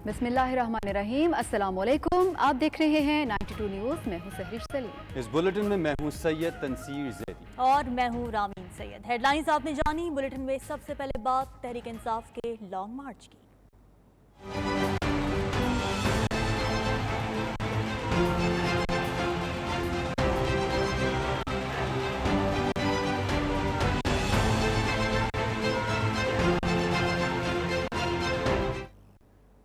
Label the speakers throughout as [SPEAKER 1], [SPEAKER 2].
[SPEAKER 1] बिस्मिल्लाहिर्रहमानिर्रहीम। अस्सलाम वालेकुम। आप देख रहे हैं 92 न्यूज़। मैं हूं सहरिश सलीम।
[SPEAKER 2] इस बुलेटिन में मैं हूं सैयद तनसीर ज़ैदी
[SPEAKER 3] और मैं हूं रामीन सैयद। हेडलाइंस आपने जानी। बुलेटिन में सबसे पहले बात तहरीक इंसाफ के लॉन्ग मार्च की।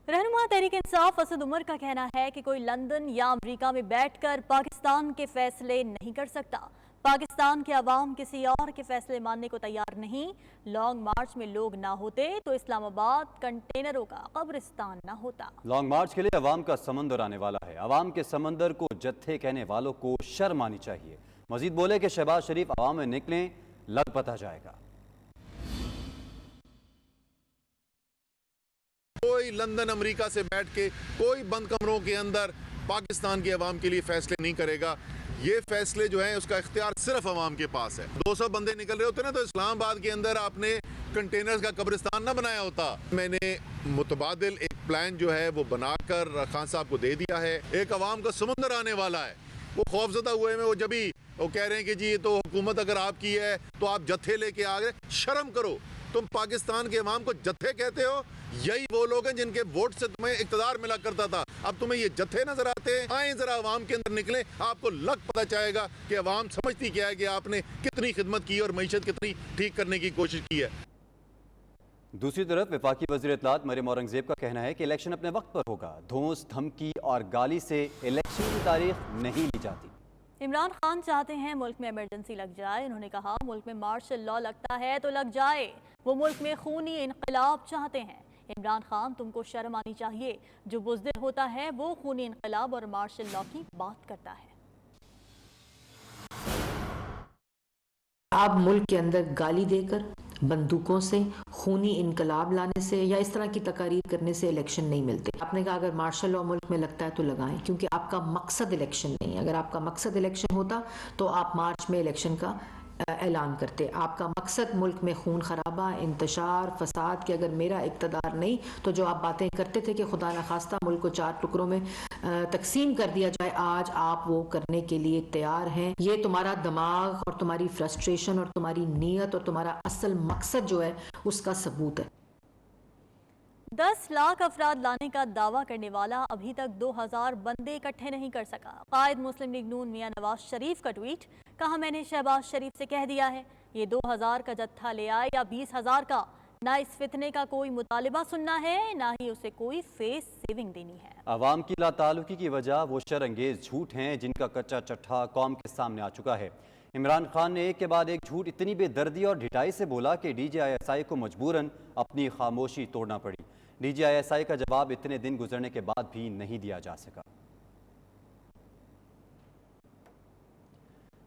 [SPEAKER 3] रहनुमा तहरीक इंसाफ असद उमर का कहना है कि कोई लंदन या अमेरिका में बैठकर पाकिस्तान के फैसले नहीं कर सकता। पाकिस्तान के अवाम किसी और के फैसले मानने को तैयार नहीं। लॉन्ग मार्च में लोग ना होते तो इस्लामाबाद कंटेनरों का कब्रिस्तान ना होता।
[SPEAKER 2] लॉन्ग मार्च के लिए अवाम का समंदर आने वाला है। अवाम के समंदर को जत्थे कहने वालों को शर्म आनी चाहिए। मजीद बोले कि शहबाज शरीफ अवाम में निकलें, लग पता जाएगा।
[SPEAKER 4] कोई लंदन अमेरिका से बैठ के कोई बंद कमरों के अंदर पाकिस्तान के अवाम के लिए फैसले नहीं करेगा। ये फैसले जो है उसका इख्तियार सिर्फ अवाम के पास है। 200 बंदे निकल रहे होते ना तो इस्लामाबाद के अंदर आपने कंटेनर्स का कब्रिस्तान ना बनाया होता। मैंने मुतबादिल एक प्लान जो है वो बनाकर खान साहब को दे दिया है। एक अवाम का समुंदर आने वाला है। वो खौफजदा हुए में वो जब भी वो कह रहे हैं कि जी ये तो हुकूमत अगर आपकी है तो आप जत्थे लेके आ गए। शर्म करो, तुम पाकिस्तान के अवाम को जत्थे कहते हो। यही वो लोग हैं जिनके वोट से तुम्हें इक़्तिदार मिला करता था। अब तुम्हें ये जत्थे नजर आते हैं। आए जरा अवाम के अंदर निकले, आपको लग पता चाहेगा कि अवाम समझती क्या है कि आपने कितनी खिदमत की और मईशत कितनी ठीक करने की कोशिश की है।
[SPEAKER 2] दूसरी तरफ वफाकी वज़ीर इत्तलात मरियम औरंगज़ेब का कहना है कि इलेक्शन अपने वक्त पर होगा। धौंस, धमकी और गाली से इलेक्शन की तारीख नहीं ली जाती।
[SPEAKER 3] इमरान खान चाहते हैं मुल्क में इमरजेंसी लग जाए। उन्होंने कहा मुल्क में मार्शल लॉ लगता है तो लग जाए। वो मुल्क में खूनी इनकलाब चाहते हैं। इमरान खान, तुमको शर्म आनी चाहिए। जो बुज़दिल होता है वो खूनी इनकलाब और मार्शल लॉ की बात करता है।
[SPEAKER 5] आप मुल्क के अंदर गाली देकर, बंदूकों से, खूनी इनकलाब लाने से या इस तरह की तकारीर करने से इलेक्शन नहीं मिलते। आपने कहा अगर मार्शल लॉ मुल्क में लगता है तो लगाएं, क्योंकि आपका मकसद इलेक्शन नहीं है। अगर आपका मकसद इलेक्शन होता तो आप मार्च में इलेक्शन का ऐलान करते। आपका मकसद मुल्क में खून खराबा, इंतशार, फसाद कि अगर मेरा इक़्तिदार नहीं तो जो आप बातें करते थे कि खुदा न खास्ता मुल्क को 4 टुकड़ों में तकसीम कर दिया जाए, आज आप वो करने के लिए तैयार हैं। ये तुम्हारा दिमाग और तुम्हारी फ्रस्ट्रेशन और तुम्हारी नीयत और तुम्हारा असल मकसद जो है उसका सबूत है।
[SPEAKER 3] 10 लाख अफराद लाने का दावा करने वाला अभी तक 2000 बंदे इकट्ठे नहीं कर सका। कायद मुस्लिम लीग नून मियां नवाज शरीफ का ट्वीट। कहा मैंने शहबाज शरीफ से कह दिया है ये 2000 का जत्था ले आए या 20,000 का। ना इस फितने का कोई मुतालिबा सुनना है, ना ही उसे कोई फेस सेविंग देनी है।
[SPEAKER 2] अवाम की लाताल्लुकी की वजह वो शरअंगेज झूठ हैं जिनका कच्चा चट्ठा कौम के सामने आ चुका है। इमरान खान ने एक के बाद एक झूठ इतनी बेदर्दी और ढिठाई से बोला कि DGISI को मजबूरन अपनी खामोशी तोड़ना पड़ी। DGISI का जवाब इतने दिन गुजरने के बाद भी नहीं दिया जा सका।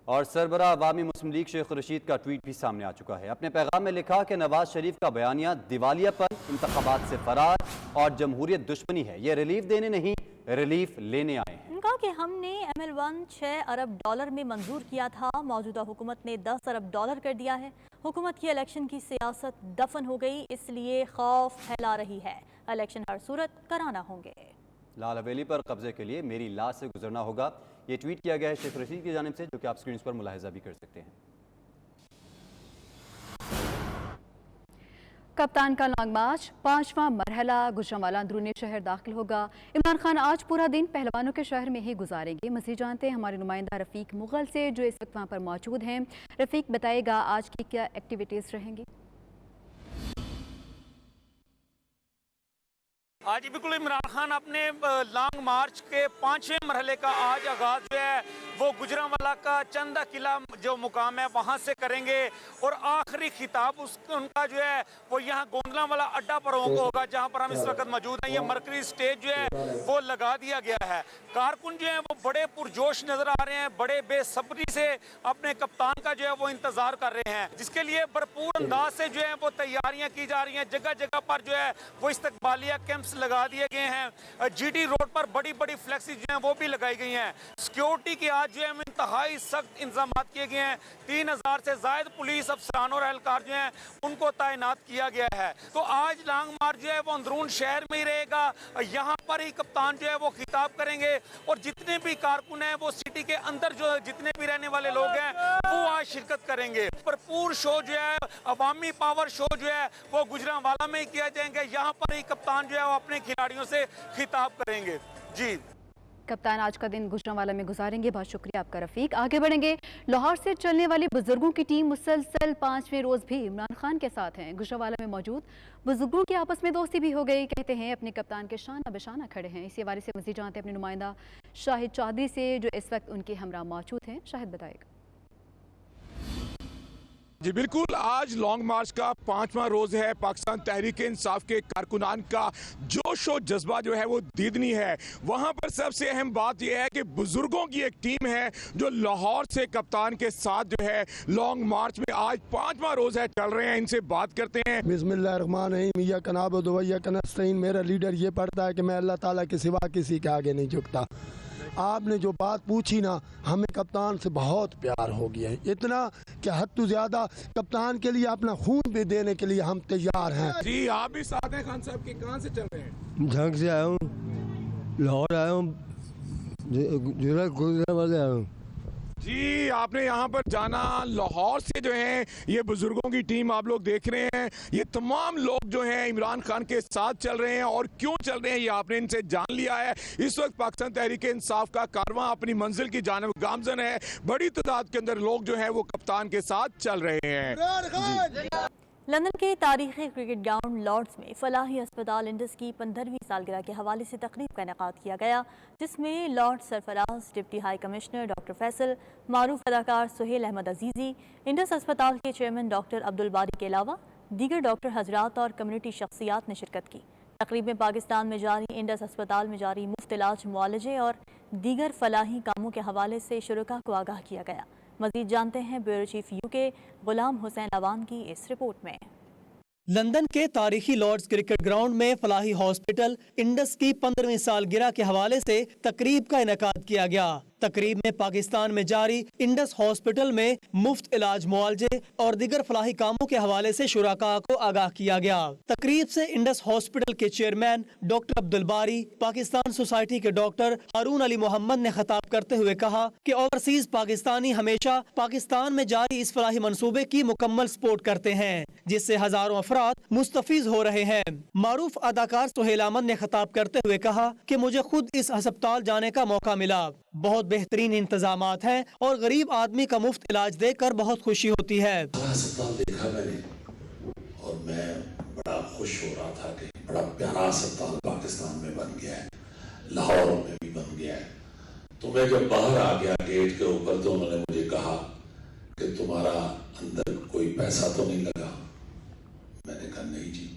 [SPEAKER 2] और सरबराह अवामी मुस्लिम लीग शेख रशीद का ट्वीट भी सामने आ चुका है। अपने पैगाम में लिखा कि नवाज शरीफ का बयानिया दिवालियापन, इंतखाबात से फरार और जमहूरियत दुश्मनी है। ये रिलीफ देने नहीं, रिलीफ लेने आए हैं।
[SPEAKER 3] उनका कि हमने ML1 $6 अरब में मंजूर किया था। मौजूदा हुकूमत ने $10 अरब कर दिया है। हुकूमत की इलेक्शन की सियासत दफन हो गई, इसलिए खौफ फैला रही है। इलेक्शन हर सूरत कराना होंगे।
[SPEAKER 2] लाल हवेली पर कब्जे के लिए मेरी लाश से गुजरना होगा। ये ट्वीट किया गया है शेख रशीद की जानिब से, जो कि आप स्क्रीन पर मुलाहिजा भी कर सकते हैं।
[SPEAKER 1] कप्तान का लॉन्ग मार्च 5वां मरहला गुजरांवाला अंदरूनी शहर दाखिल होगा। इमरान खान आज पूरा दिन पहलवानों के शहर में ही गुजारेंगे। मज़ीद जानते हैं हमारे नुमाइंदा रफ़ीक मुग़ल से, जो इस वक्त वहाँ पर मौजूद हैं। रफ़ीक, बताएगा आज की क्या एक्टिविटीज़ रहेंगी?
[SPEAKER 6] आज बिल्कुल इमरान खान अपने लॉन्ग मार्च के 5वें मरहले का आज आगाज़ जो है वो गुजरांवाला का चंदा किला जो मुकाम है वहाँ से करेंगे और आखिरी खिताब उनका जो है वो यहाँ गोंदलांवाला अड्डा पर होगा, जहाँ पर हम इस वक्त मौजूद हैं। ये मरकजी स्टेज जो है वो लगा दिया गया है। कारकुन जो है वो बड़े पुरजोश नजर आ रहे हैं, बड़े बेसब्री से अपने कप्तान का जो है वो इंतजार कर रहे हैं, जिसके लिए भरपूर अंदाज से जो है वो तैयारियां की जा रही हैं। जगह जगह पर जो है वो इस्तकबालिया कैंप्स लगा दिए गए हैं। GT रोड पर बड़ी बड़ी फ्लैक्सी जो है वो भी लगाई गई हैं। सिक्योरिटी की आज आज जो है इंतहाई सख्त इंतजाम किए गए हैं। 3000 से ज़ायद पुलिस अफसरान और एहलकार जो हैं उनको तैनात किया गया है। तो आज लॉन्ग मार्च जो है वो अंदरून शहर में ही रहेगा। यहाँ पर ही कप्तान जो है वो खिताब करेंगे और जितने भी कारकुन हैं वो सिटी के अंदर जो जितने भी रहने वाले लोग हैं वो आज शिरकत करेंगे। भरपूर शो जो है, अवामी पावर शो जो है वो गुजरांवाला में ही किया जाएंगे। यहाँ पर ही कप्तान जो है वो अपने खिलाड़ियों से खिताब करेंगे। जी
[SPEAKER 1] कप्तान आज का दिन गुजरांवाला में गुजारेंगे। बहुत शुक्रिया आपका रफीक। आगे बढ़ेंगे। लाहौर से चलने वाली बुजुर्गों की टीम मुसलसल 5वें रोज भी इमरान खान के साथ हैं। गुजरांवाला में मौजूद बुजुर्गों की आपस में दोस्ती भी हो गई। कहते हैं अपने कप्तान के शाना बेशाना खड़े हैं। इसी हवाले से मज़ीद जानते हैं अपने नुमाइंदा शाहिद चौधरी से जो इस वक्त उनके हमरा मौजूद हैं। शाहिद बताएगा।
[SPEAKER 7] जी बिल्कुल, आज लॉन्ग मार्च का 5वां रोज है। पाकिस्तान तहरीक इंसाफ के कारकुनान का जोश और जज्बा जो है वो दीदनी है। वहां पर सबसे अहम बात यह है कि बुजुर्गों की एक टीम है जो लाहौर से कप्तान के साथ जो है लॉन्ग मार्च में आज 5वां रोज है चल रहे हैं। इनसे बात करते हैं।
[SPEAKER 8] बिस्मिल्लाहिर्रहमानिर्रहीम, इय्याका नअबुदु व इय्याका नस्तईन। मेरा लीडर ये पढ़ता है कि मैं अल्लाह ताला के सिवा किसी के आगे नहीं झुकता। आपने जो बात पूछी ना, हमें कप्तान से बहुत प्यार हो गया है, इतना कि हद तो ज्यादा कप्तान के लिए अपना खून भी देने के लिए हम तैयार हैं।
[SPEAKER 7] जी आप भी साथ हैं खान साहब के। कहाँ से चल रहे हैं?
[SPEAKER 8] झंग से आया हूँ, लाहौर आया हूँ, गुजरांवाला आया हूँ।
[SPEAKER 7] जी आपने यहाँ पर जाना, लाहौर से जो है ये बुजुर्गों की टीम आप लोग देख रहे हैं। ये तमाम लोग जो हैं इमरान खान के साथ चल रहे हैं और क्यों चल रहे हैं ये आपने इनसे जान लिया है। इस वक्त पाकिस्तान तहरीक इंसाफ का कारवां अपनी मंजिल की जानिब गामजन है। बड़ी तादाद के अंदर लोग जो है वो कप्तान के साथ चल रहे हैं।
[SPEAKER 3] लंदन के तारीखी क्रिकेट ग्राउंड लॉर्ड्स में फलाही अस्पताल इंडस की 15वीं सालगिरह के हवाले से तकरीब का इनेकाद किया गया, जिसमें lord Sarfraz, deputy high commissioner doctor Faisal, मारूफ अदाकार सुहेल अहमद अजीज़ी, इंडस अस्पताल के चेयरमैन डॉक्टर अब्दुल बारी के अलावा दीगर डॉक्टर हजरात और कम्युनिटी शख्सियात ने शिरकत की। तकरीब में पाकिस्तान में जारी इंडस अस्पताल में जारी मुफ्त इलाज, मुआलजे और दीगर फलाही कामों के हवाले से शुरका को आगाह किया गया। मजीद जानते हैं ब्यूरो चीफ यूके गुलाम हुसैन अवान की इस रिपोर्ट में।
[SPEAKER 9] लंदन के तारीखी लॉर्ड्स क्रिकेट ग्राउंड में फलाही हॉस्पिटल इंडस की 15वीं सालगिरह के हवाले से तकरीब का इनेकाद किया गया। तकरीब में पाकिस्तान में जारी इंडस हॉस्पिटल में मुफ्त इलाज, मुआलजे और दीगर फलाही कामों के हवाले से शुराका को आगाह किया गया। तकरीब से इंडस हॉस्पिटल के chairman doctor Abdul Bari, Pakistan society के डॉक्टर हारून अली मोहम्मद ने खिताब करते हुए कहा कि ओवरसीज पाकिस्तानी हमेशा पाकिस्तान में जारी इस फलाही मंसूबे की मुकम्मल सपोर्ट करते हैं, जिससे हजारों अफराद मुस्तफीज हो रहे हैं। मारूफ अदाकार सुहेल अहमद ने खिताब करते हुए कहा कि मुझे खुद इस अस्पताल जाने का मौका मिला। बहुत बेहतरीन इंतजामात हैं और गरीब आदमी का मुफ्त इलाज देकर बहुत खुशी होती है।
[SPEAKER 10] अस्पताल देखा मैंने और मैं बड़ा खुश हो रहा था कि बड़ा प्यारा अस्पताल पाकिस्तान में बन गया है, लाहौर में भी बन गया है। तो मैं जब बाहर आ गया गेट के ऊपर तो उन्होंने मुझे कहा कि तुम्हारा अंदर कोई पैसा तो नहीं लगा? मैंने कहा नहीं जी।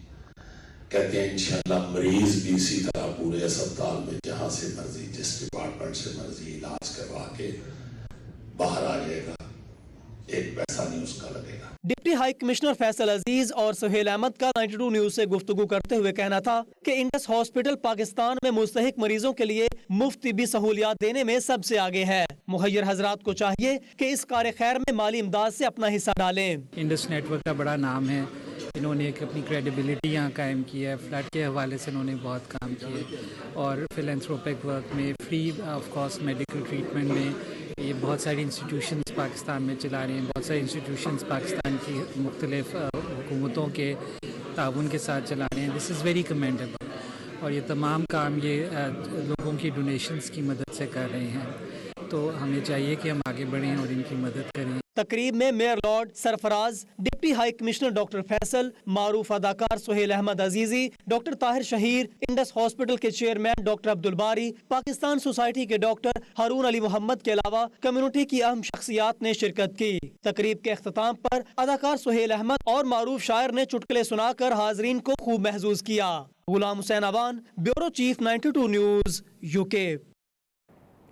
[SPEAKER 10] कहते हैं इंशाल्लाह मरीज भी इसी तरह पूरे अस्पताल में जहां से मर्जी, जिस डिपार्टमेंट से मर्जी इलाज करवा के बाहर आ जाएगा, एक पैसा नहीं उसका लगेगा।
[SPEAKER 9] डिप्टी हाई कमिश्नर फैसल अजीज और सुहेल अहमद का 92 न्यूज से गुफ्तगू करते हुए कहना था कि इंडस हॉस्पिटल पाकिस्तान में मुस्तहिक मरीजों के लिए मुफ्त तिब्बी सहूलियात देने में सबसे आगे है। मुहैयर हजरात को चाहिए कि इस कार्य खैर में माली इमदाद से अपना हिस्सा डालें।
[SPEAKER 11] इंडस नेटवर्क का बड़ा नाम है, इन्होंने एक अपनी क्रेडिबिलिटी यहाँ कायम की है। फ्लड के हवाले से इन्होंने बहुत काम किए और फिलैंथ्रोपिक वर्क में, free of cost medical treatment में ये बहुत सारी इंस्टीट्यूशंस पाकिस्तान में चला रहे हैं। बहुत सारी इंस्टीट्यूशंस पाकिस्तान की मुख्तलिफ हुकूमतों के ताउन के साथ चला रहे हैं। दिस इज़ वेरी कमेंडेबल और ये तमाम काम ये लोगों की डोनेशंस की मदद से कर रहे हैं। तो हमें चाहिए कि हम आगे बढ़ें और इनकी मदद करें।
[SPEAKER 9] तकरीब में mayor lord Sarfraz, deputy high commissioner doctor Faisal, मारूफ अदाकार सुहेल अहमद अजीजी, डॉक्टर ताहिर शहीर, इंडस हॉस्पिटल के chairman doctor Abdul Bari, Pakistan society के डॉक्टर हारून अली मोहम्मद के अलावा कम्युनिटी की अहम शख्सियात ने शिरकत की। तकरीब के अख्ताम पर अदाकार सुहेल अहमद और मारूफ शायर ने चुटकुले सुनाकर हाजरीन को खूब महसूस किया। Ghulam Hussain Awan, bureau chief 92 news, UK.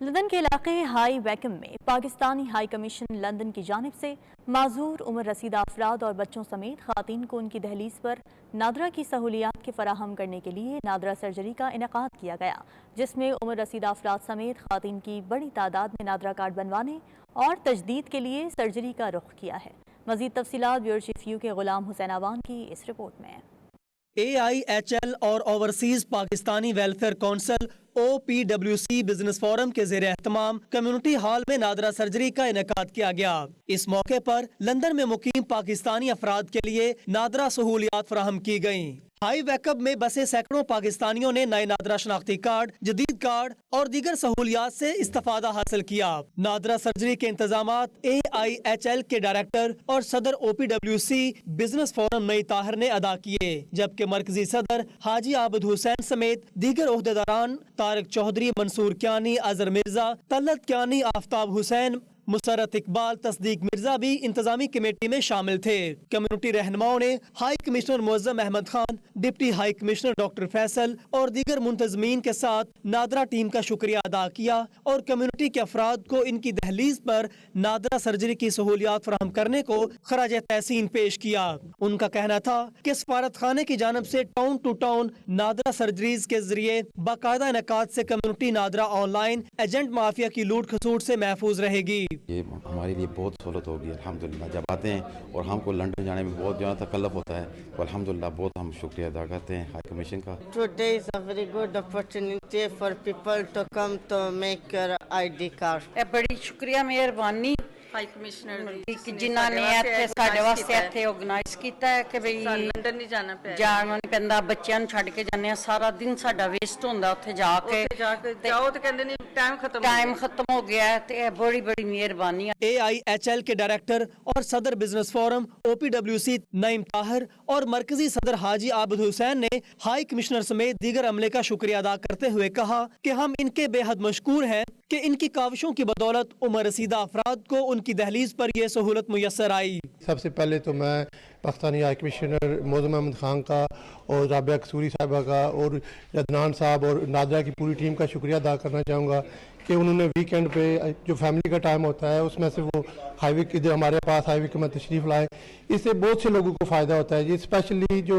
[SPEAKER 3] London के इलाके हाई वैकम में पाकिस्तानी हाई कमीशन लंदन की जानिब से माजूर उम्र रसीदा अफराद और बच्चों समेत खातन को उनकी दहलीज पर नादरा की सहूलियात के फराहम करने के लिए नादरा सर्जरी का इनेकाद किया गया, जिसमें उम्र रसीदा अफराद समेत खातन की बड़ी तादाद में नादरा कार्ड बनवाने और तजदीद के लिए सर्जरी का रुख किया है। मज़ीद तफसीलात ब्यूरो चीफ यू के गुलाम हुसैन अवान की इस रिपोर्ट में।
[SPEAKER 9] AIHL और overseas Pakistani welfare council OPWC business forum के ज़ेरे एहतमाम कम्युनिटी हॉल में नादरा सर्जरी का इनेकाद किया गया। इस मौके पर लंदन में मुकीम पाकिस्तानी अफराद के लिए नादरा सहूलियात फराहम की गयी। हाई वैकअप में बसे सैकड़ों पाकिस्तानियों ने नए नादरा शनाख्ती कार्ड, जदीद कार्ड और दीगर सहूलियात से इस्तेफादा हासिल किया। नादरा सर्जरी के इंतजामात AIHL के डायरेक्टर और सदर OPWC बिजनेस फोरम नई ताहिर ने अदा किए, जबकि मरकजी सदर हाजी आबिद हुसैन समेत दीगर ओहदेदारान तारिक चौधरी, मंसूर क्यानी, अजहर मिर्जा, तलत क्यानी, आफ्ताब हुसैन, मुसरत इकबाल, तस्दीक मिर्जा भी इंतजामी कमेटी में शामिल थे। कम्युनिटी रहनुमाओं ने high commissioner Muazzam Ahmed Khan, deputy high commissioner doctor Faisal और दीगर मुंतजमीन के साथ नादरा टीम का शुक्रिया अदा किया और कम्युनिटी के अफराद को इनकी दहलीज पर नादरा सर्जरी की सहूलियात फराहम करने को खराज तहसीन पेश किया। उनका कहना था कि सफारत खाने की जानब से town to town NADRA surgeries के जरिए बाकायदा इनेकाद से community NADRA online agent mafia की लूट खसूट से महफूज रहेगी।
[SPEAKER 12] ये हमारे लिए बहुत सहूलत होगी अल्हम्दुलिल्लाह। जब आते हैं और हमको लंदन जाने में बहुत ज़्यादा तकल्लुफ़ होता है, तो अल्हम्दुलिल्लाह बहुत हम शुक्रिया अदा करते हैं हाई कमीशन का।
[SPEAKER 13] Today is a very good opportunity for people to come to make your ID card.
[SPEAKER 14] बड़ी शुक्रिया मेहरबानी
[SPEAKER 15] ਹਾਈ ਕਮਿਸ਼ਨਰ
[SPEAKER 14] ਦੀ ਜਿਨ੍ਹਾਂ ਨੇ ਇੱਥੇ ਸਾਡੇ ਵਾਸਤੇ ਇੱਥੇ ਆਰਗੇਨਾਈਜ਼ ਕੀਤਾ ਹੈ ਕਿ ਬਈ
[SPEAKER 15] ਲੰਡਨ ਨਹੀਂ ਜਾਣਾ ਪਿਆ,
[SPEAKER 14] ਜਾਣਾ ਨਹੀਂ ਪੈਂਦਾ, ਬੱਚਿਆਂ ਨੂੰ ਛੱਡ ਕੇ ਜਾਂਦੇ ਆ, ਸਾਰਾ ਦਿਨ ਸਾਡਾ ਵੇਸਟ ਹੁੰਦਾ ਉੱਥੇ ਜਾ ਕੇ
[SPEAKER 15] ਜਾਓ ਤੇ ਕਹਿੰਦੇ ਨੇ
[SPEAKER 14] टाइम खत्म हो गया है, तो ये बड़ी बड़ी मेहरबानी है।
[SPEAKER 9] AIHL के डायरेक्टर और सदर business forum OPWC Naeem Tahir और मरकजी सदर हाजी आबिद हुसैन ने हाई कमिश्नर समेत दीगर अमले का शुक्रिया अदा करते हुए कहा कि हम इनके बेहद मशकूर हैं कि इनकी काविशों की बदौलत उम्र रसीदा अफराद को उनकी दहलीज पर यह सहूलत मुयस्सर आई।
[SPEAKER 16] सबसे पहले तो मैं पाकिस्तानी हाई कमिश्नर मुअज्जम अहमद खान का और राबिया कसूरी साहिबा का और अदनान साहब और नादरा की पूरी टीम का शुक्रिया अदा करना चाहूँगा कि उन्होंने वीकेंड पे जो फैमिली का टाइम होता है उसमें से वो हाईवे इधर हमारे पास हाईवे के में तशरीफ़ लाए। इससे बहुत से लोगों को फ़ायदा होता है, ये स्पेशली जो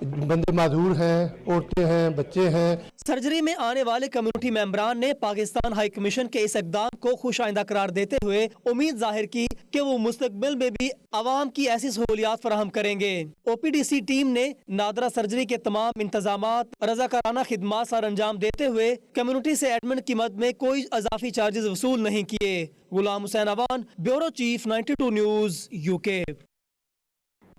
[SPEAKER 16] बंदे माजूर हैं, औरतें हैं, बच्चे हैं।
[SPEAKER 9] सर्जरी में आने वाले कम्युनिटी मेंबरान ने पाकिस्तान हाई कमीशन के इस इक़दाम को खुश आइंदा करार देते हुए उम्मीद जाहिर की कि वो मुस्तकबिल में भी आवाम की ऐसी सहूलियात फराहम करेंगे। OPDC टीम ने नादरा सर्जरी के तमाम इंतजामात रज़ाकाराना खिदमात सर अंजाम देते हुए कम्युनिटी से एडमिन की मद में कोई अजाफी चार्जेस वसूल नहीं किए। Ghulam Hussain Awan, bureau chief 92 news UK।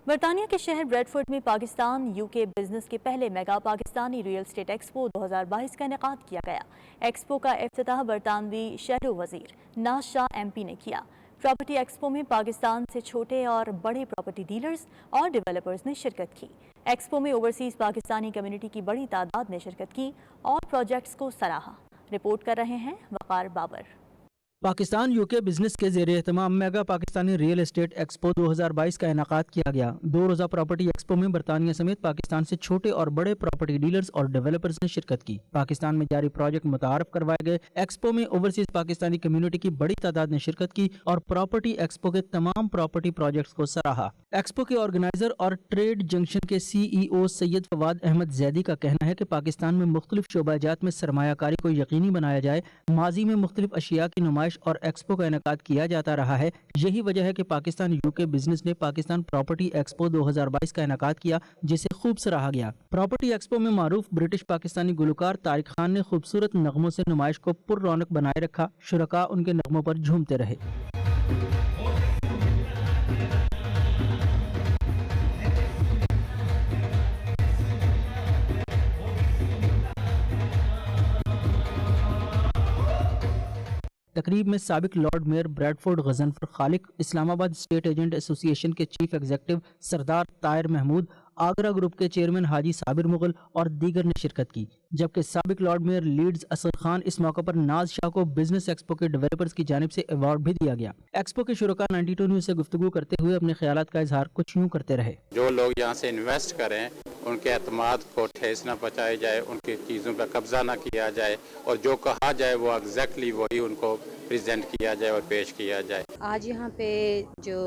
[SPEAKER 3] बरतानिया के शहर ब्रेडफोर्ड में पाकिस्तान UK बिजनेस के पहले mega Pakistani real estate expo 2022 का इनेकाद किया गया। एक्सपो का इफ्तिताह बरतानवी शहरो वजीर नाज शाह MP ने किया। प्रॉपर्टी एक्सपो में पाकिस्तान से छोटे और बड़े प्रॉपर्टी डीलर्स और डेवलपर्स ने शिरकत की। एक्सपो में ओवरसीज पाकिस्तानी कम्युनिटी की बड़ी तादाद ने शिरकत की और प्रोजेक्ट्स को सराहा। रिपोर्ट कर रहे हैं वकार बाबर।
[SPEAKER 17] पाकिस्तान UK बिजनेस के ज़ेरे एहतमाम mega Pakistani real estate expo 2022 का इनेकाद किया गया। 2 रोज़ा प्रॉपर्टी एक्सपो में बरतानिया समेत पाकिस्तान से छोटे और बड़े प्रॉपर्टी डीलर्स और डेवलपर्स ने शिरकत की। पाकिस्तान में जारी प्रोजेक्ट मुतारफ करवाए गए। एक्सपो में ओवरसीज पाकिस्तानी कम्युनिटी की बड़ी तादाद ने शिरकत की और प्रॉपर्टी एक्सपो के तमाम प्रॉपर्टी प्रोजेक्ट्स को सराहा। एक्सपो के ऑर्गेनाइजर और ट्रेड जंक्शन के CEO सैयद फवाद अहमद जैदी का कहना है कि पाकिस्तान में मुख्तलिफ शोबाजात में सरमायाकारी को यकीनी बनाया जाए। माजी में मुख्तलिफ अशिया की नुमाइश और एक्सपो का इनेकाद किया जाता रहा है। यही वजह है कि पाकिस्तान UK बिजनेस ने पाकिस्तान प्रॉपर्टी एक्सपो 2022 का इनेकाद किया, जिसे खूब सराहा गया। प्रॉपर्टी एक्सपो में मारूफ ब्रिटिश पाकिस्तानी गुलकार तारिक खान ने खूबसूरत नगमों से नुमाइश को पुर रौनक बनाए रखा। शुरका उनके नगमों पर झूमते रहे। तकरीब में साबिक lord mayor Bradford Ghazanfar Khaliq, Islamabad state agent association के chief executive Sardar Tayyar Mahmood, Agra group के चेयरमैन हाजी साबिर मुगल और दीगर ने शिरकत की। जबकि साबिक lord mayor Leeds Asad Khan इस मौके पर नाज शाह को बिजनेस एक्सपो के डेवलपर्स की जानिब से अवार्ड भी दिया गया। एक्सपो के शुरुका 92 न्यूज़ से गुफ्तगू करते हुए अपने ख्यालात का इजहार कुछ यूं करते रहे।
[SPEAKER 18] जो लोग यहाँ से इन्वेस्ट करें उनके एतमाद को ठेस न पहुँचाई जाए, उनकी चीज़ों पर कब्जा न किया जाए और जो कहा जाए वो एग्जैक्टली वही उनको प्रेजेंट किया जाए और पेश किया जाए।
[SPEAKER 19] आज यहाँ पे जो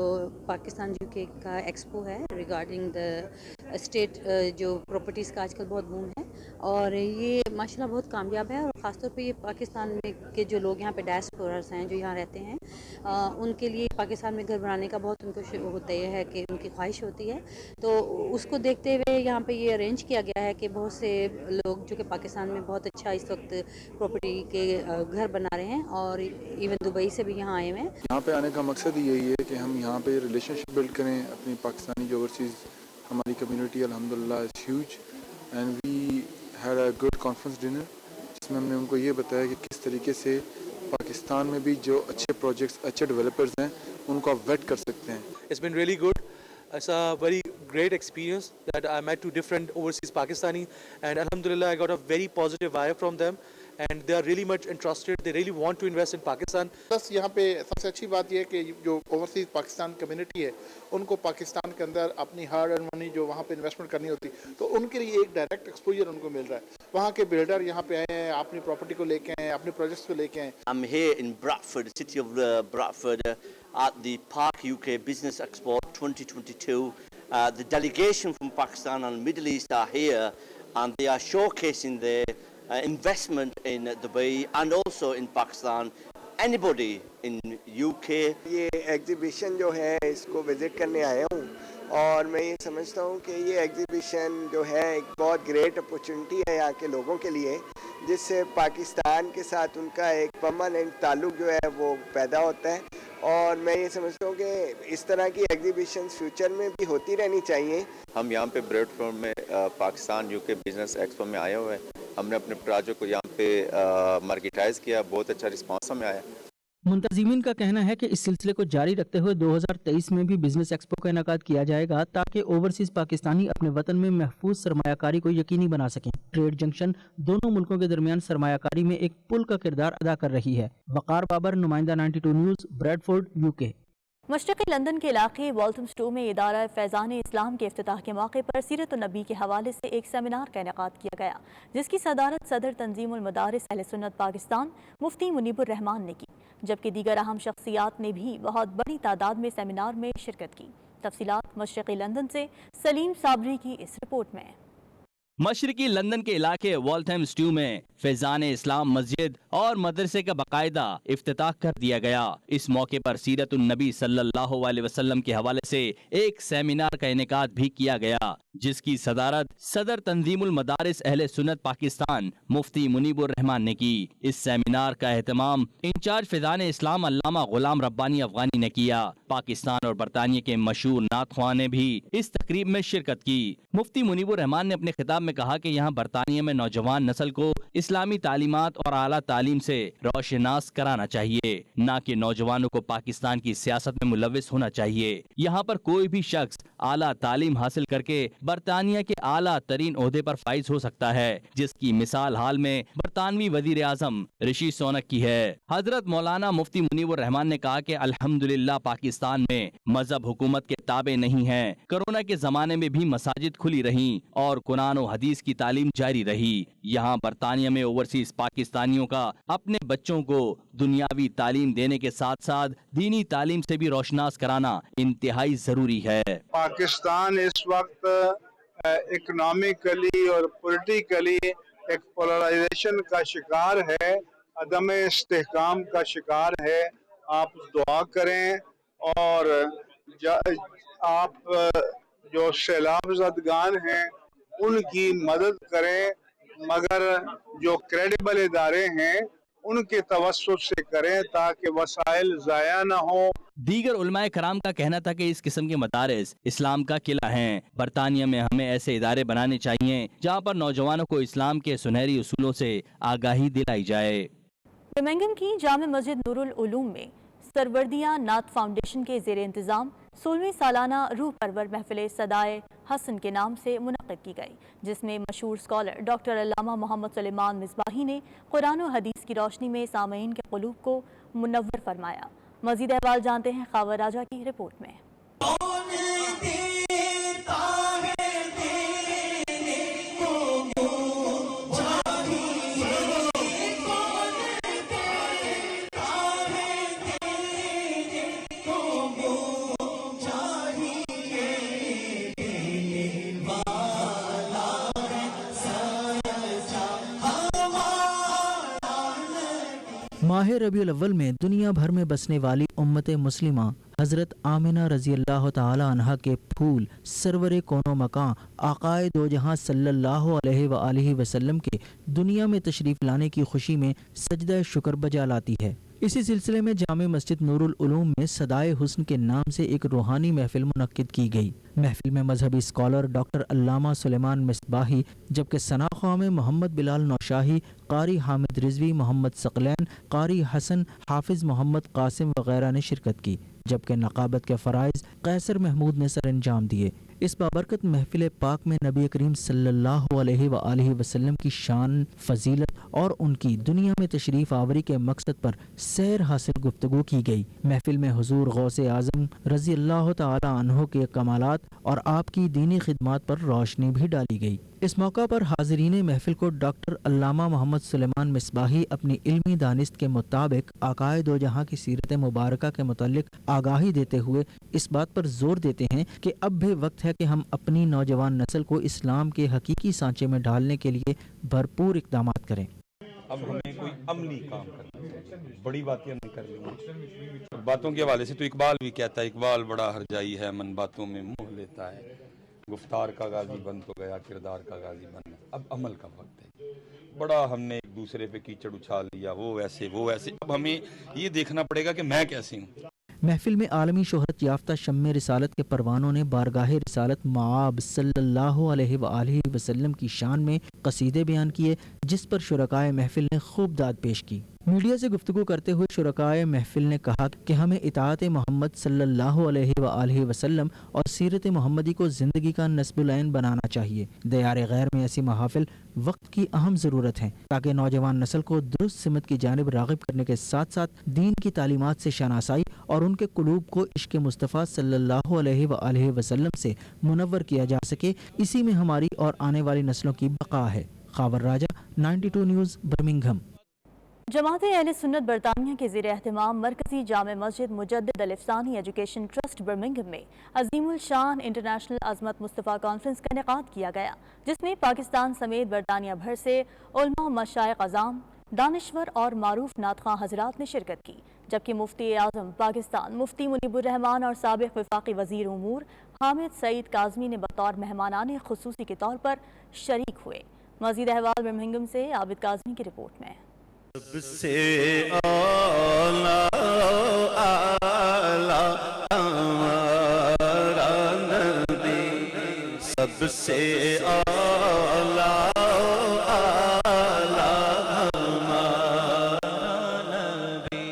[SPEAKER 19] पाकिस्तान यूके का एक्सपो है रिगार्डिंग द स्टेट जो प्रॉपर्टीज़ का आजकल बहुत बूम है और ये माशाल्लाह बहुत कामयाब है और ख़ासतौर पे ये पाकिस्तान में के जो लोग यहाँ पे डायस्पोरर्स हैं जो यहाँ रहते हैं उनके लिए पाकिस्तान में घर बनाने का बहुत उनको होता है कि उनकी ख्वाहिश होती है, तो उसको देखते हुए यहाँ पे ये अरेंज किया गया है कि बहुत से लोग जो कि पाकिस्तान में बहुत अच्छा इस वक्त प्रॉपर्टी के घर बना रहे हैं और इवन दुबई से भी यहाँ आए हुए हैं।
[SPEAKER 20] यहाँ पे आने का मकसद यही है कि हम यहाँ पे रिलेशनशिप बिल्ड करें अपनी पाकिस्तानी जो ओवरसीज़ हमारी कम्युनिटी अल्हम्दुलिल्लाह is huge and we had a good conference dinner जिसमें हमने उनको ये बताया कि किस तरीके से पाकिस्तान में भी जो अच्छे प्रोजेक्ट्स अच्छे डेवलपर्स हैं उनको आप वेट कर सकते हैं।
[SPEAKER 21] It's been really good. It's a very great experience that I met two different overseas Pakistani and alhamdulillah I got a very positive vibe from them and they are really much interested, they really want to invest in Pakistan.
[SPEAKER 22] बस यहाँ पे सबसे अच्छी बात यह है कि जो ओवरसीज पाकिस्तान कम्युनिटी है उनको पाकिस्तान के अंदर अपनी हार्ड अर्न मनी जो वहाँ पे इन्वेस्टमेंट करनी होती तो उनके लिए एक डायरेक्ट एक्सपोजर उनको मिल रहा है। वहाँ के बिल्डर यहाँ पे आए हैं, अपनी प्रॉपर्टी को लेके आए, अपने प्रोजेक्ट्स को लेके आए।
[SPEAKER 23] I'm here in Bradford, the city of Bradford, at the Park UK Business Expo 2022. The delegation from Pakistan and Middle East are here and they are showcasing their investment in Dubai and also in Pakistan. Anybody in UK?
[SPEAKER 24] ये exhibition जो है इसको visit करने आया हूँ और मैं ये समझता हूँ कि ये एग्जीबिशन जो है एक बहुत ग्रेट अपॉर्चुनिटी है यहाँ के लोगों के लिए जिससे पाकिस्तान के साथ उनका एक परमानेंट ताल्लुक जो है वो पैदा होता है और मैं ये समझता हूँ कि इस तरह की एग्जीबिशन फ्यूचर में भी होती रहनी चाहिए।
[SPEAKER 25] हम यहाँ पे ब्रेडफोर्ड में पाकिस्तान यूके बिजनेस एक्सपो में आए हुए हैं। हमने अपने प्रोजेक्ट को यहाँ पे मार्केटाइज किया, बहुत अच्छा रिस्पांस हमें आया।
[SPEAKER 17] मुंतज़िमीन का कहना है कि इस सिलसिले को जारी रखते हुए 2023 में भी बिजनेस एक्सपो का इनेकाद किया जाएगा ताकि ओवरसीज पाकिस्तानी अपने वतन में महफूज सरमायाकारी को यकीनी बना सकें। ट्रेड जंक्शन दोनों मुल्कों के दरमियान सरमायाकारी में एक पुल का किरदार अदा कर रही है। वकार बाबर, नुमाइंदा 92 न्यूज़, ब्रैडफोर्ड, यूके।
[SPEAKER 3] मशरक़ी लंदन के इलाके वॉल्थमस्टो में इदारा फैज़ान इस्लाम के इफ्तिताह के मौके पर सीरत नबी के हवाले से एक सेमिनार का इनेकाद किया गया जिसकी सदारत सदर तंजीमुल मदारिस अहले सुन्नत पाकिस्तान मुफ्ती मुनीबुर रहमान ने की, जबकि दीगर अहम शख्सियात ने भी बहुत बड़ी तादाद में सेमिनार में शिरकत की। तफसीलात मशरक़ी लंदन से सलीम साबरी की इस रिपोर्ट में।
[SPEAKER 26] मशरकी लंदन के इलाके वॉल्थमस्टो में फैज़ान इस्लाम मस्जिद और मदरसे का बाकायदा इफ्तिताह कर दिया गया। इस मौके पर सीरत नबी सल्लल्लाहु अलैहि वसल्लम के हवाले से एक सेमिनार का इनेकाद भी किया गया जिसकी सदारत सदर तंजीमुल मदारिस अहले सुन्नत पाकिस्तान मुफ्ती मुनीबुर रहमान ने की। इस सेमिनार का एहतमाम इंचार्ज फैज़ान इस्लाम अल्लामा गुलाम रब्बानी अफगानी ने किया। पाकिस्तान और बरतानिया के मशहूर नात ख्वां ने भी इस तकरीब में शिरकत की। मुफ्ती मुनीबुर रहमान ने अपने खिताब में कहा कि यहाँ बरतानिया में नौजवान नस्ल को इस्लामी तालीमात और आला तालीम से रोशनास कराना चाहिए, न कि नौजवानों को पाकिस्तान की सियासत में मुलविस होना चाहिए। यहाँ पर कोई भी शख्स आला तालीम हासिल करके बरतानिया के आला तरीन ओहदे पर फाइज हो सकता है, जिसकी मिसाल हाल में बरतानवी वजीर आजम ऋषि सुनक की है। हजरत मौलाना मुफ्ती मुनीबुर रहमान ने कहा कि अल्हम्दुलिल्लाह पाकिस्तान में मजहब हुकूमत के ताबे नहीं है। कोरोना के जमाने में भी मसाजिद खुली रही और कुरान और हदीस की तालीम जारी रही। यहाँ बरतानिया में ओवरसीज पाकिस्तानियों का अपने बच्चों को दुनियावी तालीम देने के साथ साथ दीनी तालीम से भी रोशनास कराना इंतहाई जरूरी है।
[SPEAKER 27] पाकिस्तान इस वक्त इकोनॉमिकली और पॉलिटिकली एक पोलराइजेशन का शिकार है, अदम इस्तेहकाम का शिकार है। आप दुआ करें और आप जो सैलाब ज़दगान हैं उनकी मदद करें, मगर जो क्रेडिबल इदारे हैं उनके तवस्सुत से करें ताकि वसाइल ज़ाया न हो।
[SPEAKER 26] दीगर उलमाए कराम का कहना था कि इस किस्म के मदारिस इस्लाम का किला हैं। बरतानिया में हमें ऐसे इदारे बनाने चाहिए जहाँ पर नौजवानों को इस्लाम के सुनहरी उसूलों से आगाही दिलाई जाए।
[SPEAKER 3] बर्मिंघम की जामे मस्जिद नूरुल उलूम में सरवर्दियाँ नात फाउंडेशन के ज़ेर इंतज़ाम 16वीं सालाना रूह परवर महफिल सदाए हसन के नाम से मुनक़िद की गई, जिसमें मशहूर स्कॉलर डॉक्टर अल्लामा मोहम्मद सुलेमान मिसबाही ने कुरान और हदीस की रोशनी में सामईन के क़ुलूब को मुनव्वर फरमाया। मज़ीद अहवाल जानते हैं खावर राजा की रिपोर्ट में।
[SPEAKER 17] माह रबीउल अव्वल में दुनिया भर में बसने वाली उम्मत मुस्लिमा हज़रत आमिना रज़ी अल्लाह ताला अन्हा के फूल सरवर कोनो मकां आक़ाए दो जहां सल्लल्लाहु अलैहि वसल्लम के दुनिया में तशरीफ़ लाने की खुशी में सजदा शुक्र बजा लाती है। इसी सिलसिले में जामे मस्जिद नूरुल उलूम में सदाए हुस्न के नाम से एक रूहानी महफिल मुनक्किद की गई। महफिल में मजहबी स्कॉलर डॉक्टर अल्लामा सुलेमान मिसबाही, जबकि सनाख़्वा में मोहम्मद बिलाल नौशाही, कारी हामिद रिजवी, मोहम्मद सकलैन, कारी हसन, हाफिज़ मोहम्मद कासिम वगैरह ने शिरकत की, जबकि नक़ाबत के फ़राइज़ कैसर महमूद ने सर अंजाम दिए। इस बाबरकत महफिल पाक में नबी करीम सल्लल्लाहु अलैहि वसल्लम की शान, फजीलत और उनकी दुनिया में तशरीफ़ आवरी के मकसद पर सैर हासिल गुफ्तगू की गई। महफिल में हुजूर गौसे आज़म रज़ी अल्लाह ताला अन्हो के कमालात और आपकी दीनी खिदमात पर रोशनी भी डाली गई। इस मौका पर हाज़रीन महफिल को डॉक्टर अल्लामा मोहम्मद सुलेमान मिसबाही अपनी इल्मी दानिस्त के मुताबिक आक़ाए दो जहां की सीरत मुबारका के मुतालिक आगाही देते हुए इस बात पर जोर देते हैं कि अब भी वक्त है कि हम अपनी नौजवान नस्ल को इस्लाम के हकीकी सांचे में ढालने के लिए भरपूर इक़दाम करें।
[SPEAKER 1] अब हमें कोई अमली काम करना चाहिए, बड़ी बातें नहीं कर ली। बातों के हवाले से तो इकबाल भी कहता है, इकबाल बड़ा हरजाई है, मन बातों में मुँह लेता है, गुफ्तार का गाजी बन तो गया किरदार का गाजी बन। अब अमल का वक्त है। बड़ा हमने एक दूसरे पे कीचड़ उछाल लिया, वो वैसे। अब हमें ये देखना पड़ेगा कि मैं कैसे हूँ।
[SPEAKER 17] महफिल में आलमी शोहरत याफ्ता शम्मे रिसालत के परवानों ने बारगाहे रिसालत मआब सल्लल्लाहु अलैहि वसल्लम की शान में कसीदे बयान किए, जिस पर शुरकाए महफिल ने खूब दाद पेश की। मीडिया से गुफ्तगू करते हुए शुरकाए महफिल ने कहा कि हमें इताअत मोहम्मद सल्लल्लाहु अलैहि वसल्लम और सीरत मोहम्मदी को ज़िंदगी का नस्बुल-ऐन बनाना चाहिए। दयारे गैर में ऐसी महाफिल वक्त की अहम ज़रूरत है, ताकि नौजवान नस्ल को दुरुस्त सिमत की जानिब राग़िब करने के साथ साथ दीन की तालीमात से शनासाई और उनके कुलूब को इश्क़ मुस्तफ़ा सल्लल्लाहु अलैहि वसल्लम से मुनव्वर किया जा सके। इसी में हमारी और आने वाली नस्लों की बका है। खावर राजा, 92 न्यूज़, बर्मिंघम।
[SPEAKER 3] जमात अहले सुन्नत बरतानिया के ज़ेर एहतमाम मरकज़ी जामे मस्जिद मुजद्दिद अल-इफ़सानी एजुकेशन ट्रस्ट बर्मिंघम में अज़ीमुल शान इंटरनेशनल अज़मत मुस्तफ़ा कॉन्फ्रेंस का इनेकाद किया गया, जिसमें पाकिस्तान समेत बरतानिया भर से उलमा, मशाइख़ अज़ाम, दानिश्वर और मारूफ नातख़्वां हज़रात ने शिरकत की, जबकि मुफ्ती आज़म पाकिस्तान मुफ्ती मुनीबुर रहमान और साबिक़ वफ़ाक़ी वज़ीर उमूर हामिद सईद काज़मी ने बतौर मेहमानाने ख़ुसूसी के तौर पर शरीक हुए। मज़ीद अहवाल बर्मिंघम से आबिद काज़मी की रिपोर्ट में।
[SPEAKER 2] सबसे आला आला हमारा नबी, सबसे आला आला हमारा नबी।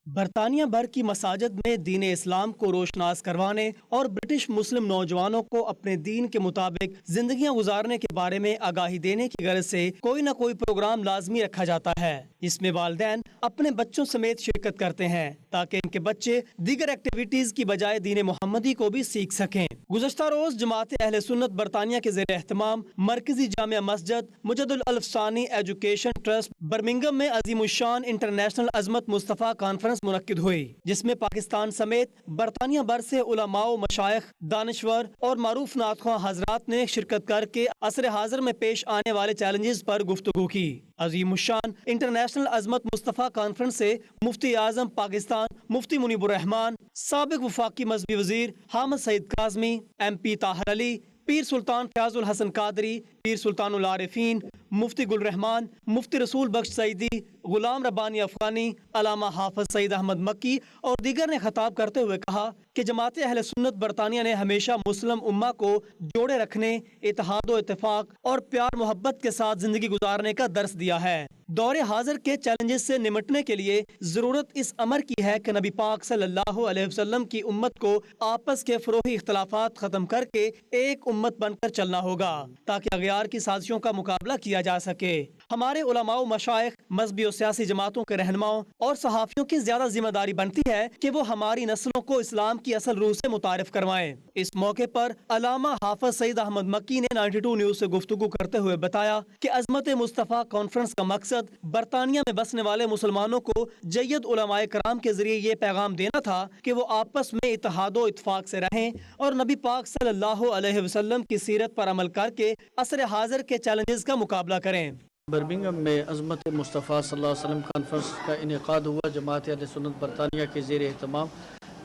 [SPEAKER 9] बरतानिया भर की मसाजिद में दीन इस्लाम को रोशनास करवाने और ब्रिटिश मुस्लिम नौजवानों को अपने दीन के मुताबिक जिंदगियां गुजारने के बारे में आगाही देने की गरज से कोई न कोई प्रोग्राम लाजमी रखा जाता है। इसमें वालिदैन अपने बच्चों समेत शिरकत करते हैं, ताकि इनके बच्चे दीगर एक्टिविटीज की बजाय दीन मोहम्मदी को भी सीख सकें। गुज़श्ता रोज जमात अहले सुन्नत बरतानिया के ज़ेर एहतमाम मरकजी जामिया मस्जिद मुजद्दिद अल-इफ़सानी एजुकेशन ट्रस्ट बर्मिंघम में अज़ीमुश्शान इंटरनेशनल अज़मत मुस्तफ़ा कॉन्फ्रेंस मुनक्किद हुई, जिसमें पाकिस्तान समेत बरतानिया भर से उलमाओ, मशाइख, दानिश्वर और मारूफ नातख़्वां हज़रात ने शिरकत करके असर हाज़िर में पेश आने वाले चैलेंजेस पर गुफ्तगू की। अज़ीमुश्शान इंटरनेशनल अज़मत मुस्तफ़ा कॉन्फ्रेंस से मुफ्ती आज़म पाकिस्तान मुफ्ती मुनीबुर रहमान, साबिक़ वफ़ाक़ी मज़हबी वज़ीर हामिद सईद काज़मी, MP ताहिर अली, पीर सुल्तान फ़याज़ुल हसन कादरी, पीर सुल्तानुल आरिफ़ीन, मुफ्ती गुल रहमान, मुफ्ती रसूल बख्श सईदी, गुलाम रब्बानी अफगानी, अलामा हाफिज सईद अहमद मक्की और दीगर ने खिताब करते हुए कहा कि जमात अहले सुन्नत बरतानिया ने हमेशा मुस्लिम उम्मा को जोड़े रखने, इत्तेहाद व इत्तेफाक और प्यार मोहब्बत के साथ जिंदगी गुजारने का दर्स दिया है। दौरे हाजिर के चैलेंजेस से निमटने के लिए जरूरत इस अमर की है कि नबी पाक सल्लल्लाहु अलैहि वसल्लम की उम्मत को आपस के फरोही इख्तलाफात खत्म करके एक उम्मत बनकर चलना होगा ताकि अगयार की साजिशों का मुकाबला किया जा सके। हमारे उलमाओ, मशाइख, मजहबी और सियासी जमातों के रहनुमाओं और सहाफ़ियों की ज्यादा जिम्मेदारी बनती है कि वो हमारी नस्लों को इस्लाम की असल रूह से मुतारिफ करवाएं। इस मौके पर अलामा हाफिज सईद अहमद मक्की ने 92 न्यूज़ से गुफ्तगू करते हुए बताया कि अज़मत मुस्तफ़ा कॉन्फ्रेंस का मकसद बरतानिया में बसने वाले मुसलमानों को जय्यद उलमाए कराम के जरिए ये पैगाम देना था कि वो आपस में इत्तेहाद व इत्तफाक से रहें और नबी पाक सल्लल्लाहु अलैहि वसल्लम की सीरत पर अमल करके असर हाजिर के चैलेंजेस का मुकाबला करें।
[SPEAKER 4] बर्मिंघम में अज़मत मुस्तफ़ा सल्लल्लाहु अलैहि वसल्लम कॉन्फ्रेंस का इनेकाद हुआ जमात अहले सुन्नत बरतानिया के ज़ेर एहतमाम,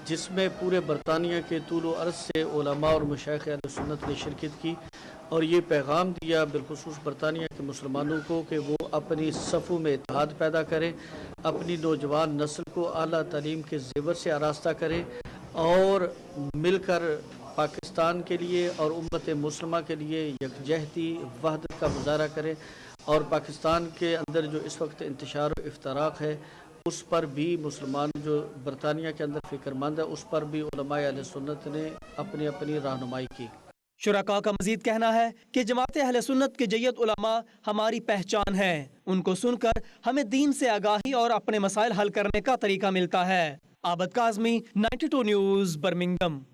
[SPEAKER 4] जिसमें पूरे बरतानिया के तूल व अर्ज़ से उलमा और मशाइख़ अहले सुन्नत ने शिरकत की और ये पैगाम दिया बिलखुसूस बरतानिया के मुसलमानों को कि वो अपनी सफ़ों में इत्तेहाद पैदा करें, अपनी नौजवान नस्ल को आला तालीम के ज़ेवर से आरास्ता करें और मिलकर पाकिस्तान के लिए और उम्मत मुस्लिमा के लिए यकजहती वहदत का मुजाहरा करें और पाकिस्तान के अंदर जो इस वक्त इंतशार व इफ्तराक है उस पर भी मुसलमान जो बरतानिया के अंदर फ़िक्रमंद है उस पर भी उलमाए अहले सुन्नत ने अपनी अपनी रहनुमाई की।
[SPEAKER 9] शुरका का मजीद कहना है कि जमात अहले सुन्नत के जय्यद उलमा हमारी पहचान है। उनको सुनकर हमें दीन से आगाही और अपने मसाइल हल करने का तरीका मिलता है। Abid Kazmi, 92 news, Birmingham.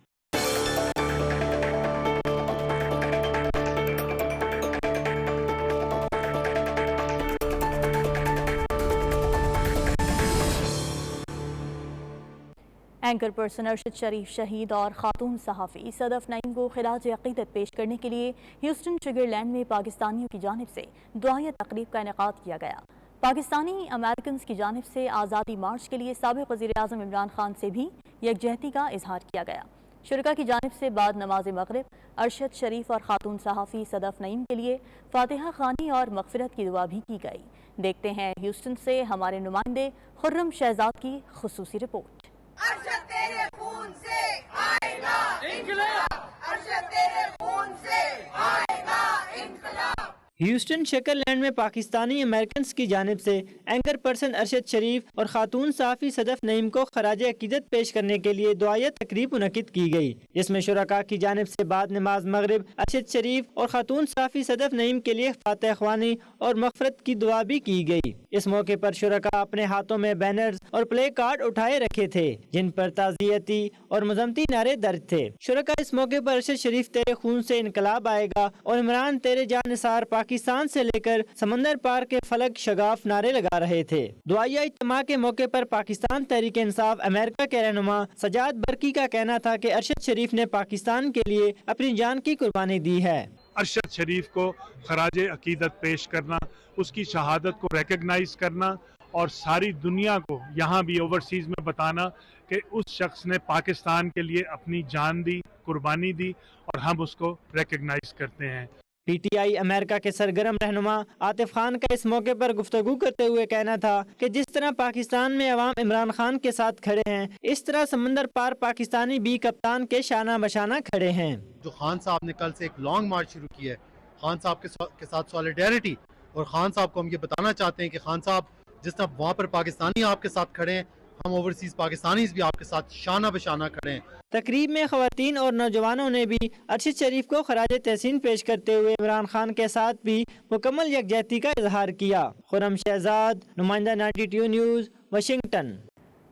[SPEAKER 3] Anchor person Arshad Sharif शहीद और खातून सहाफ़ी सदफ नईम को खिराज अक़ीदत पेश करने के लिए ह्यूस्टन ट्रिगरलैंड में पाकिस्तानियों की जानिब से दुआया तकरीब का इनेकाद किया गया। पाकिस्तानी अमेरिकन की जानिब से आज़ादी मार्च के लिए साबिक़ वज़ीर-ए-आज़म इमरान खान से भी यकजहती का इजहार किया गया। शुरका की जानिब से बाद नमाज मग़रिब अरशद शरीफ और खातून सहाफ़ी सदफ नईम के लिए फातिहा ख़ानी और मग़फ़िरत की दुआ भी की गई। देखते हैं ह्यूस्टन से हमारे नुमाइंदे खुर्रम शहजाद की ख़ुसूसी रिपोर्ट।
[SPEAKER 5] अरशद तेरे खून से आएगा इंक़िलाब, अरशद तेरे खून से आएगा इंक़िलाब।
[SPEAKER 17] ह्यूस्टन शेकरलैंड में पाकिस्तानी अमेरिकन की जानिब से एंकर पर्सन अरशद शरीफ और खातून सहाफ़ी सदफ नईम को खराज अकीदत पेश करने के लिए दुआया तकरीब मुनक़िद की गई, जिसमें शुरका की जानिब से बाद नमाज मग़रिब अरशद शरीफ और खातून सहाफ़ी सदफ नईम के लिए फातिहा ख़्वानी और मग़फ़िरत की दुआ भी की गई। इस मौके पर शुरका अपने हाथों में बैनर्स और प्ले कार्ड उठाए रखे थे जिन पर ताज़ियती और मज़म्मती नारे दर्ज थे। शुरका इस मौके पर अरशद शरीफ तेरे खून से इनकलाब आएगा और इमरान तेरे जानिसार पाकिस्तान से लेकर समंदर पार के फलक शगाफ नारे लगा रहे थे। दुआया इज्तिमा के मौके पर पाकिस्तान तहरीक इंसाफ अमेरिका के रहनुमा सजाद बरकी का कहना था कि अरशद शरीफ ने पाकिस्तान के लिए अपनी जान की कुर्बानी दी है।
[SPEAKER 6] अरशद शरीफ को खराज अकीदत पेश करना, उसकी शहादत को रिकग्नाइज करना और सारी दुनिया को यहाँ भी ओवरसीज़ में बताना कि उस शख्स ने पाकिस्तान के लिए अपनी जान दी, कुर्बानी दी और हम उसको रिकग्नाइज करते हैं।
[SPEAKER 17] पीटीआई अमेरिका के सरगर्म रहनुमा आतिफ खान का इस मौके पर गुफ्तगू करते हुए कहना था कि जिस तरह पाकिस्तान में अवाम इमरान खान के साथ खड़े हैं, इस तरह समंदर पार पाकिस्तानी बी कप्तान के शाना बशाना खड़े हैं।
[SPEAKER 16] जो खान साहब ने कल से एक लॉन्ग मार्च शुरू किया है, खान साहब के साथ सॉलिडेरिटी, और खान साहब को हम ये बताना चाहते हैं कि खान साहब जिस तरह वहाँ पर पाकिस्तानी आपके साथ खड़े हैं, हम ओवरसीज पाकिस्तानीज भी आपके साथ शाना बशाना खड़े हैं।
[SPEAKER 17] तकरीब में खवातीन और नौजवानों ने भी अरशद शरीफ को खराज तहसीन पेश करते हुए इमरान खान के साथ भी मुकम्मल यकजहती का इजहार किया। खुर्रम शहजाद, नुमाइंदा 92 न्यूज़, वाशिंगटन।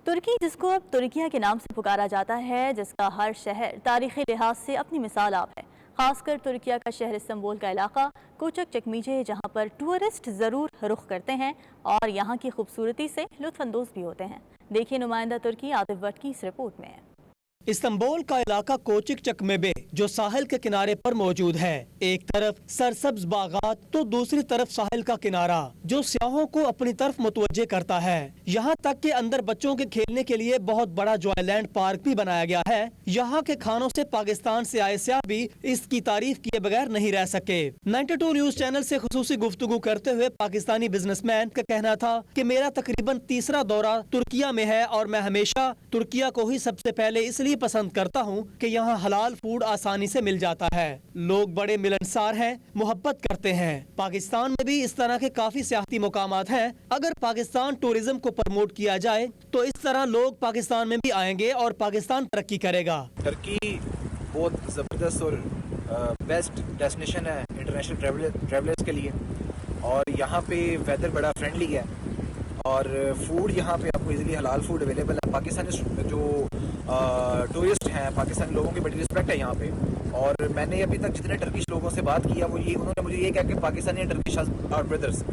[SPEAKER 3] तुर्की, जिसको अब तुर्किया के नाम से पुकारा जाता है, जिसका हर शहर तारीखी लिहाज से अपनी मिसाल आप है, खासकर तुर्किया का शहर इस्तांबुल का इलाका कोचक चकमीजे, जहाँ पर टूरिस्ट ज़रूर रुख करते हैं और यहाँ की खूबसूरती से लुत्फ़अंदोज़ भी होते हैं। देखिए नुमाइंदा तुर्की आतिफ भट्ट की इस रिपोर्ट में।
[SPEAKER 9] इस्तांबुल का इलाका कोचिक चकमेबे, जो साहिल के किनारे पर मौजूद है। एक तरफ सरसब्ज बागात तो दूसरी तरफ साहिल का किनारा जो सियाहों को अपनी तरफ मुतवज्जे करता है। यहाँ तक के अंदर बच्चों के खेलने के लिए बहुत बड़ा जॉयलैंड पार्क भी बनाया गया है। यहाँ के खानों से पाकिस्तान से आए सियाह भी इसकी तारीफ किए बगैर नहीं रह सके। 92 न्यूज चैनल से खुसूसी गुफ्तगू करते हुए पाकिस्तानी बिजनेसमैन का कहना था कि मेरा तकरीबन तीसरा दौरा तुर्किया में है और मैं हमेशा तुर्किया को ही सबसे पहले इसलिए पसंद करता हूँ कि यहाँ हलाल फूड आसानी से मिल जाता है। लोग बड़े मिलनसार हैं, मोहब्बत करते हैं। पाकिस्तान में भी इस तरह के काफी सियाहती मुकामात हैं। अगर पाकिस्तान टूरिज्म को प्रमोट किया जाए तो इस तरह लोग पाकिस्तान में भी आएंगे और पाकिस्तान तरक्की करेगा।
[SPEAKER 7] टर्की बहुत ज़बरदस्त और बेस्ट डेस्टिनेशन है इंटरनेशनल ट्रैवलर्स के लिए, और यहाँ पे वेदर बड़ा फ्रेंडली है और फूड यहाँ पे आपको इजीली हलाल फूड अवेलेबल है। पाकिस्तानी जो टूरिस्ट हैं, पाकिस्तानी लोगों की बड़ी रिस्पेक्ट है यहाँ पे, और मैंने अभी तक जितने टर्किश लोगों से बात किया वो ये उन्होंने मुझे ये कहा कि Pakistani and Turkish are brothers.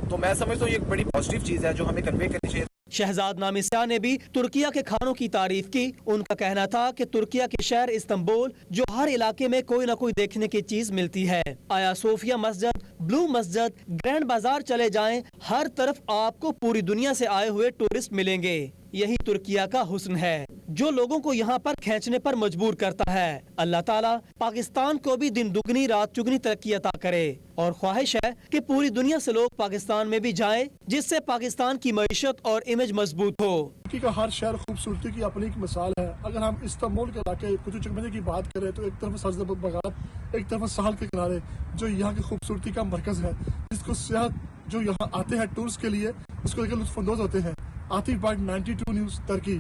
[SPEAKER 7] तो मैं समझता हूँ ये एक बड़ी पॉजिटिव चीज़ है जो हमें कन्वे करनी चाहिए।
[SPEAKER 9] शहजाद नामी सियाह ने भी तुर्किया के खानों की तारीफ की। उनका कहना था कि तुर्किया के शहर इस्तांबुल जो हर इलाके में कोई न कोई देखने की चीज मिलती है। आया सोफिया मस्जिद, ब्लू मस्जिद, ग्रैंड बाजार चले जाएं, हर तरफ आपको पूरी दुनिया से आए हुए टूरिस्ट मिलेंगे। यही तुर्किया का हुस्न है जो लोगों को यहाँ पर खींचने पर मजबूर करता है। अल्लाह ताला पाकिस्तान को भी दिन दुगनी रात चुगनी तरक्की अता करे और ख्वाहिश है कि पूरी दुनिया से लोग पाकिस्तान में भी जाएं, जिससे पाकिस्तान की मईशत और इमेज मजबूत हो।
[SPEAKER 8] तुर्की का हर शहर खूबसूरती की अपनी एक मिसाल है। अगर हम इस्तांबुल के इलाके कुतुबचकमनी की बात करें तो एक तरफ सब्ज़ बागात, एक तरफ साहल के किनारे जो यहाँ की खूबसूरती का मरकज है, जिसको सियाह जो यहाँ आते हैं टूर्स के लिए उसको लेकर लुत्फ़अंदोज़ होते हैं। Atif Bhatt, 92 news, Turkey.